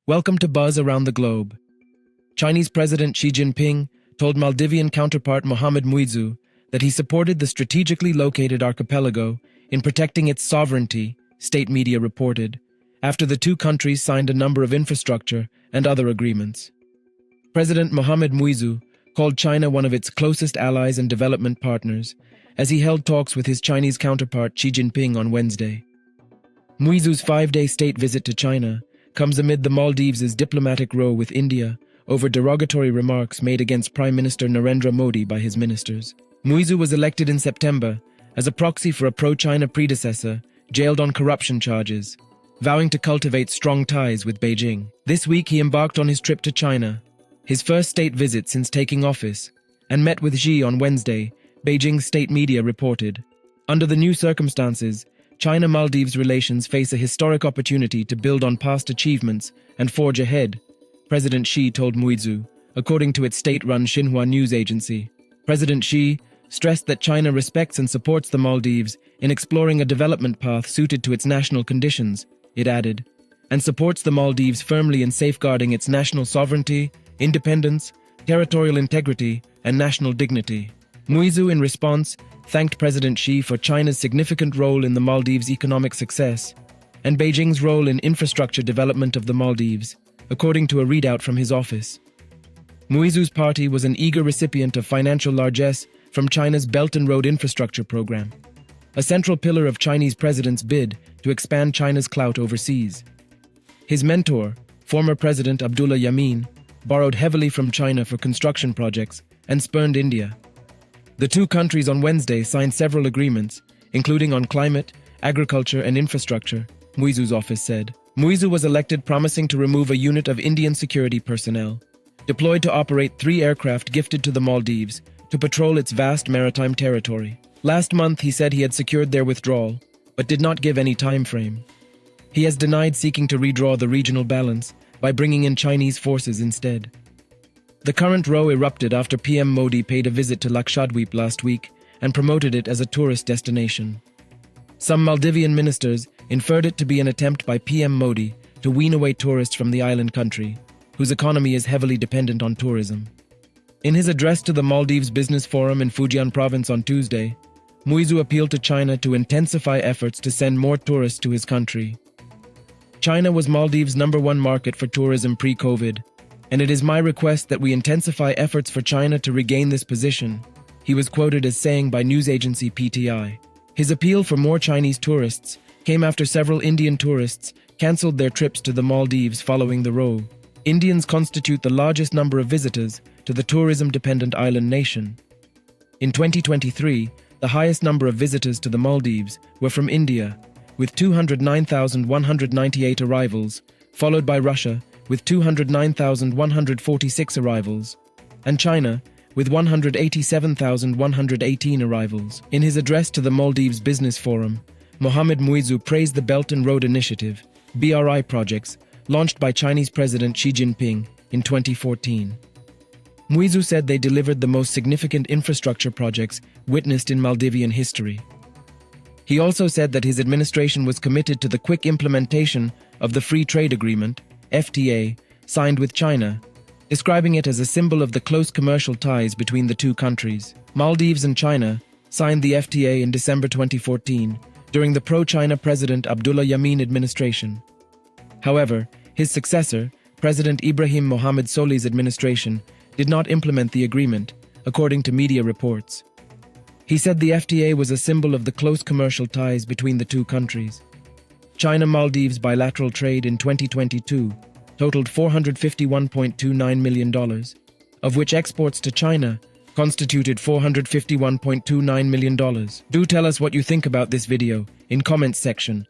Welcome to Buzz Around the Globe. Chinese President Xi Jinping told Maldivian counterpart Mohamed Muizzu that he supported the strategically located archipelago in protecting its sovereignty, state media reported, after the two countries signed a number of infrastructure and other agreements. President Mohamed Muizzu called China one of its closest allies and development partners as he held talks with his Chinese counterpart Xi Jinping on Wednesday. Muizzu's 5-day state visit to China comes amid the Maldives' diplomatic row with India over derogatory remarks made against Prime Minister Narendra Modi by his ministers. Muizzu was elected in September as a proxy for a pro-China predecessor jailed on corruption charges, vowing to cultivate strong ties with Beijing. This week he embarked on his trip to China, his first state visit since taking office, and met with Xi on Wednesday, Beijing's state media reported. Under the new circumstances, China-Maldives relations face a historic opportunity to build on past achievements and forge ahead, President Xi told Muizzu, according to its state-run Xinhua news agency. President Xi stressed that China respects and supports the Maldives in exploring a development path suited to its national conditions, it added, and supports the Maldives firmly in safeguarding its national sovereignty, independence, territorial integrity, and national dignity. Muizzu, in response, thanked President Xi for China's significant role in the Maldives' economic success and Beijing's role in infrastructure development of the Maldives, according to a readout from his office. Muizzu's party was an eager recipient of financial largesse from China's Belt and Road Infrastructure Program, a central pillar of Chinese president's bid to expand China's clout overseas. His mentor, former President Abdullah Yameen, borrowed heavily from China for construction projects and spurned India. The two countries on Wednesday signed several agreements, including on climate, agriculture, and infrastructure, Muizzu's office said. Muizzu was elected promising to remove a unit of Indian security personnel, deployed to operate 3 aircraft gifted to the Maldives to patrol its vast maritime territory. Last month, he said he had secured their withdrawal, but did not give any time frame. He has denied seeking to redraw the regional balance by bringing in Chinese forces instead. The current row erupted after PM Modi paid a visit to Lakshadweep last week and promoted it as a tourist destination. Some Maldivian ministers inferred it to be an attempt by PM Modi to wean away tourists from the island country, whose economy is heavily dependent on tourism. In his address to the Maldives Business Forum in Fujian province on Tuesday, Muizzu appealed to China to intensify efforts to send more tourists to his country. China was Maldives' #1 market for tourism pre-COVID, and it is my request that we intensify efforts for China to regain this position, he was quoted as saying by news agency PTI. His appeal for more Chinese tourists came after several Indian tourists cancelled their trips to the Maldives following the row. Indians constitute the largest number of visitors to the tourism-dependent island nation. In 2023, the highest number of visitors to the Maldives were from India, with 209,198 arrivals, followed by Russia, with 209,146 arrivals, and China, with 187,118 arrivals. In his address to the Maldives Business Forum, Mohamed Muizzu praised the Belt and Road Initiative, BRI projects, launched by Chinese President Xi Jinping in 2014. Muizzu said they delivered the most significant infrastructure projects witnessed in Maldivian history. He also said that his administration was committed to the quick implementation of the Free Trade Agreement, FTA, signed with China, describing it as a symbol of the close commercial ties between the two countries. Maldives and China signed the FTA in December 2014 during the pro-China President Abdullah Yameen administration. However, his successor, President Ibrahim Mohamed Solih's administration, did not implement the agreement, according to media reports. He said the FTA was a symbol of the close commercial ties between the two countries. China-Maldives bilateral trade in 2022 totaled $451.29 million, of which exports to China constituted $451.29 million. Do tell us what you think about this video in comments section,